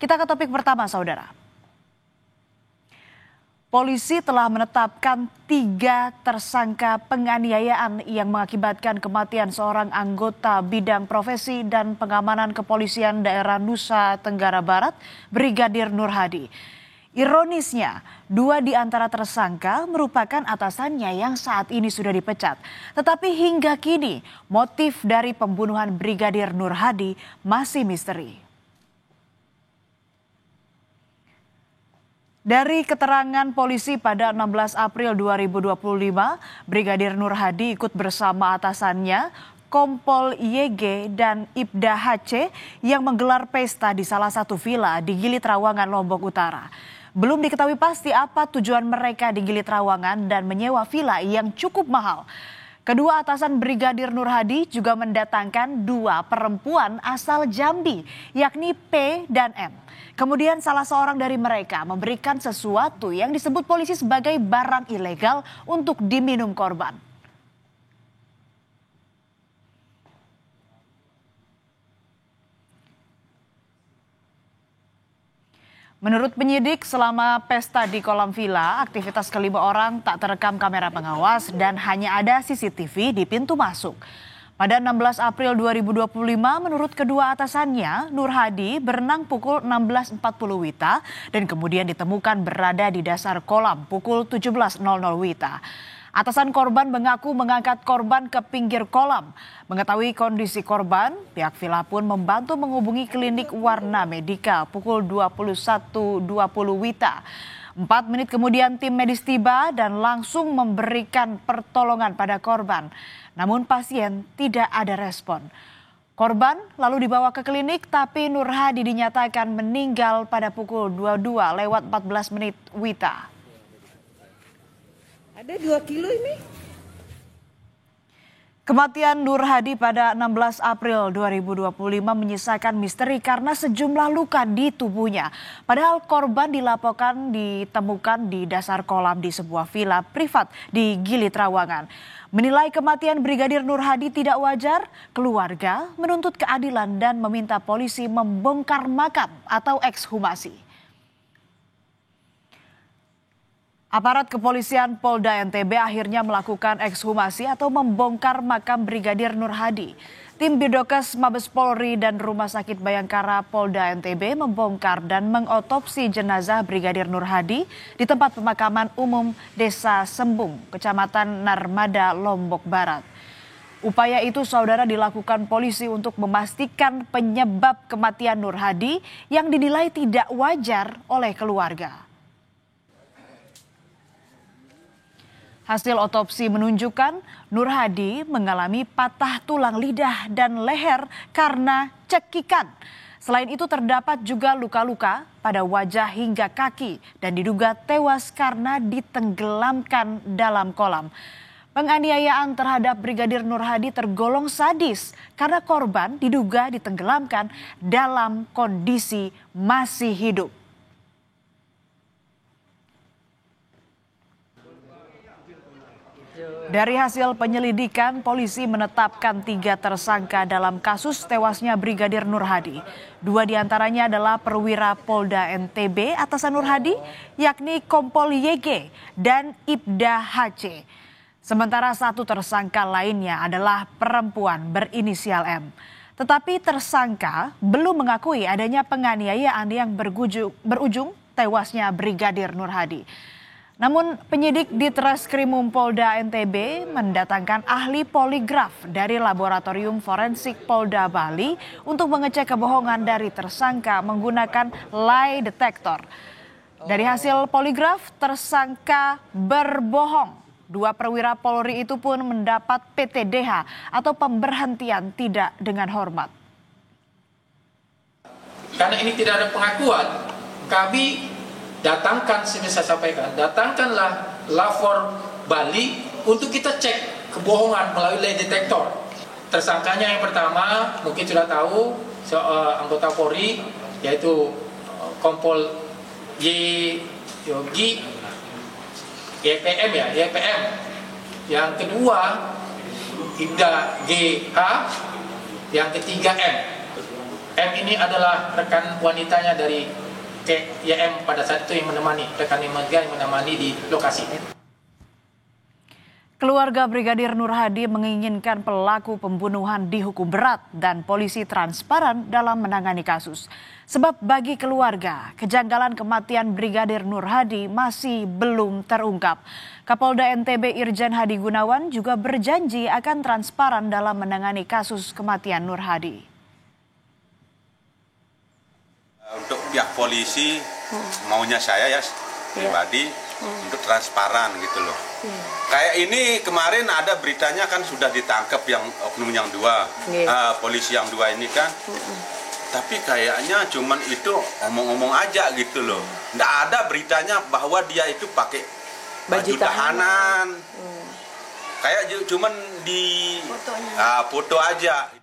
Kita ke topik pertama, saudara. Polisi telah menetapkan 3 tersangka penganiayaan yang mengakibatkan kematian seorang anggota bidang profesi dan pengamanan kepolisian daerah Nusa Tenggara Barat, Brigadir Nur Hadi. Ironisnya, 2 di antara tersangka merupakan atasannya yang saat ini sudah dipecat. Tetapi hingga kini, motif dari pembunuhan Brigadir Nur Hadi masih misteri. Dari keterangan polisi pada 16 April 2025, Brigadir Nur Hadi ikut bersama atasannya, Kompol YG dan Ibda HC yang menggelar pesta di salah satu villa di Gili Trawangan, Lombok Utara. Belum diketahui pasti apa tujuan mereka di Gili Trawangan dan menyewa villa yang cukup mahal. Kedua atasan Brigadir Nur Hadi juga mendatangkan 2 perempuan asal Jambi, yakni P dan M. Kemudian salah seorang dari mereka memberikan sesuatu yang disebut polisi sebagai barang ilegal untuk diminum korban. Menurut penyidik, selama pesta di kolam villa, aktivitas kelima orang tak terekam kamera pengawas dan hanya ada CCTV di pintu masuk. Pada 16 April 2025, menurut kedua atasannya, Nur Hadi berenang pukul 16.40 WITA dan kemudian ditemukan berada di dasar kolam pukul 17.00 WITA. Atasan korban mengaku mengangkat korban ke pinggir kolam. Mengetahui kondisi korban, pihak villa pun membantu menghubungi klinik Warna Medika pukul 21.20 WITA. 4 menit kemudian tim medis tiba dan langsung memberikan pertolongan pada korban. Namun pasien tidak ada respon. Korban lalu dibawa ke klinik tapi Nur Hadi dinyatakan meninggal pada pukul 22:14 WITA. Ada 2 kilo ini. Kematian Nur Hadi pada 16 April 2025 menyisakan misteri karena sejumlah luka di tubuhnya. Padahal korban dilaporkan ditemukan di dasar kolam di sebuah villa privat di Gili Trawangan. Menilai kematian Brigadir Nur Hadi tidak wajar, keluarga menuntut keadilan dan meminta polisi membongkar makam atau ekshumasi. Aparat kepolisian Polda NTB akhirnya melakukan ekshumasi atau membongkar makam Brigadir Nur Hadi. Tim Bidokes Mabes Polri dan Rumah Sakit Bayangkara Polda NTB membongkar dan mengotopsi jenazah Brigadir Nur Hadi di tempat pemakaman umum Desa Sembung, Kecamatan Narmada, Lombok Barat. Upaya itu, saudara, dilakukan polisi untuk memastikan penyebab kematian Nur Hadi yang dinilai tidak wajar oleh keluarga. Hasil otopsi menunjukkan Nur Hadi mengalami patah tulang lidah dan leher karena cekikan. Selain itu terdapat juga luka-luka pada wajah hingga kaki dan diduga tewas karena ditenggelamkan dalam kolam. Penganiayaan terhadap Brigadir Nur Hadi tergolong sadis karena korban diduga ditenggelamkan dalam kondisi masih hidup. Dari hasil penyelidikan, polisi menetapkan 3 tersangka dalam kasus tewasnya Brigadir Nur Hadi. 2 diantaranya adalah perwira Polda NTB atasan Nur Hadi, yakni Kompol YG dan Ibda HC. Sementara 1 tersangka lainnya adalah perempuan berinisial M. Tetapi tersangka belum mengakui adanya penganiayaan yang berujung tewasnya Brigadir Nur Hadi. Namun penyidik di Treskrimum Polda NTB mendatangkan ahli poligraf dari Laboratorium Forensik Polda Bali untuk mengecek kebohongan dari tersangka menggunakan lie detector. Dari hasil poligraf, tersangka berbohong. 2 perwira Polri itu pun mendapat PTDH atau pemberhentian tidak dengan hormat. Karena ini tidak ada pengakuan, kami datangkan, saya sampaikan, datangkanlah lapor Bali untuk kita cek kebohongan melalui lie detector. Tersangkanya yang pertama mungkin sudah tahu, anggota Polri, yaitu Kompol Yogi YPM. Yang kedua Ibda GH, yang ketiga M. M ini adalah rekan wanitanya dari YM pada saat itu yang menemani, rekan yang menemani di lokasi. Keluarga Brigadir Nur Hadi menginginkan pelaku pembunuhan dihukum berat dan polisi transparan dalam menangani kasus. Sebab bagi keluarga, kejanggalan kematian Brigadir Nur Hadi masih belum terungkap. Kapolda NTB Irjen Hadi Gunawan juga berjanji akan transparan dalam menangani kasus kematian Nur Hadi. Untuk pihak polisi, maunya saya ya pribadi untuk transparan gitu loh. Kayak ini kemarin ada beritanya kan sudah ditangkap yang oknum yang dua, polisi yang dua ini kan. Tapi kayaknya cuman itu omong-omong aja gitu loh. Nggak ada beritanya bahwa dia itu pakai baju tahanan. Kayak cuman di foto aja.